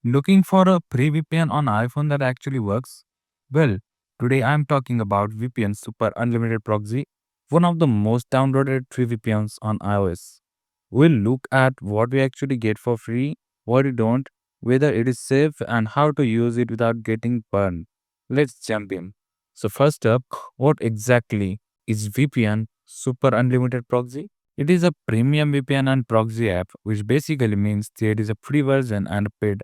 Looking for a free VPN on iPhone that actually works? Well, today I'm talking about VPN Super Unlimited Proxy, one of the most downloaded free VPNs on iOS. We'll look at what we actually get for free, what we don't, whether it is safe, and how to use it without getting burned. Let's jump in. So, first up, what exactly is VPN Super Unlimited Proxy? It is a premium VPN and proxy app, which basically means there is a free version and a paid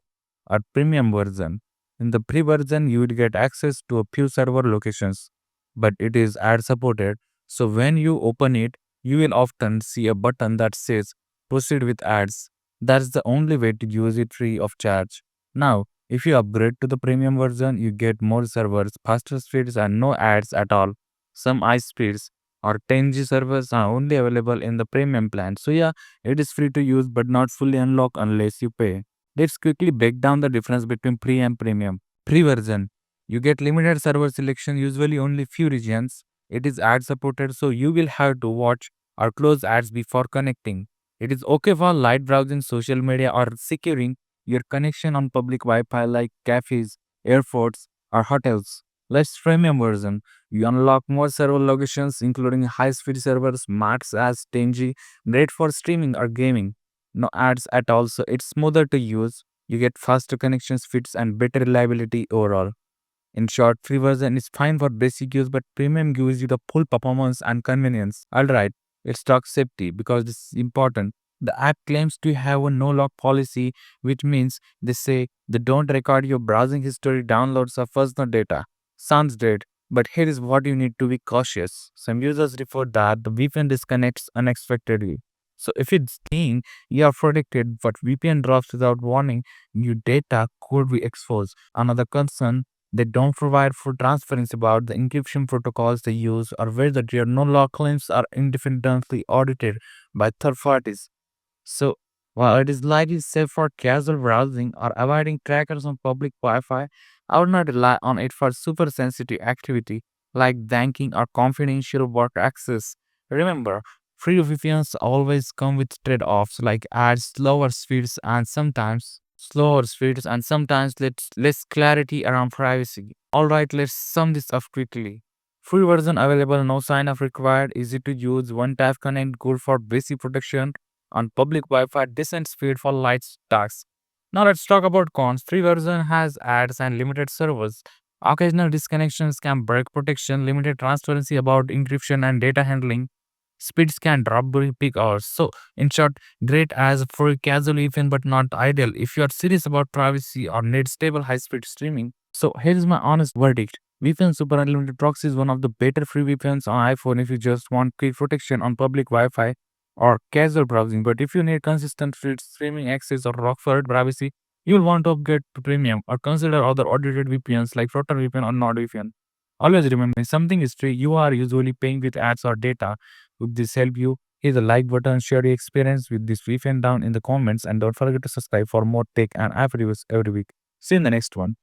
or premium version. In the free version, you will get access to a few server locations, but it is ad supported. So when you open it, you will often see a button that says proceed with ads. That's the only way to use it free of charge. Now, if you upgrade to the premium version, you get more servers, faster speeds, and no ads at all. Some high speeds or 10G servers are only available in the premium plan. So, yeah, it is free to use but not fully unlocked unless you pay. Let's quickly break down the difference between free and premium. Free version. You get limited server selection, usually only few regions. It is ad supported, so you will have to watch or close ads before connecting. It is okay for light browsing, social media, or securing your connection on public Wi-Fi like cafes, airports, or hotels. Less premium version. You unlock more server locations, including high-speed servers, max as 10G, great for streaming or gaming. No ads at all, so it's smoother to use. You get faster connection speeds and better reliability overall. In short, free version is fine for basic use, but premium gives you the full performance and convenience. Alright, let's talk safety because this is important. The app claims to have a no lock policy, which means they say they don't record your browsing history, downloads, or personal data. Sounds great, but here is what you need to be cautious. Some users report that the VPN disconnects unexpectedly. So if it's saying you are protected, but VPN drops without warning, your data could be exposed. Another concern, they don't provide full transparency about the encryption protocols they use or whether their no-log claims are independently audited by third parties. So, while it is likely safe for casual browsing or avoiding trackers on public Wi-Fi, I would not rely on it for super sensitive activity like banking or confidential work access. Remember, free VPNs always come with trade-offs like ads, slower speeds and sometimes less clarity around privacy. Alright, let's sum this up quickly. Free version available, no sign up required, easy to use, one tap connect, good for basic protection on public Wi-Fi, decent speed for light tasks. Now let's talk about cons. Free version has ads and limited servers. Occasional disconnections can break protection, limited transparency about encryption and data handling. Speeds can drop during peak hours. So, in short, great as for casual event but not ideal if you are serious about privacy or need stable high-speed streaming. So, here is my honest verdict. VPN Super Unlimited Proxy is one of the better free VPNs on iPhone if you just want quick protection on public Wi-Fi or casual browsing. But if you need consistent free streaming access or rock-solid privacy, you will want to upgrade to premium or consider other audited VPNs like Proton VPN or NordVPN. Always remember, when something is free, you are usually paying with ads or data. Would this help you? Hit the like button, share your experience with this VPN down in the comments, and don't forget to subscribe for more tech and app reviews every week. See you in the next one.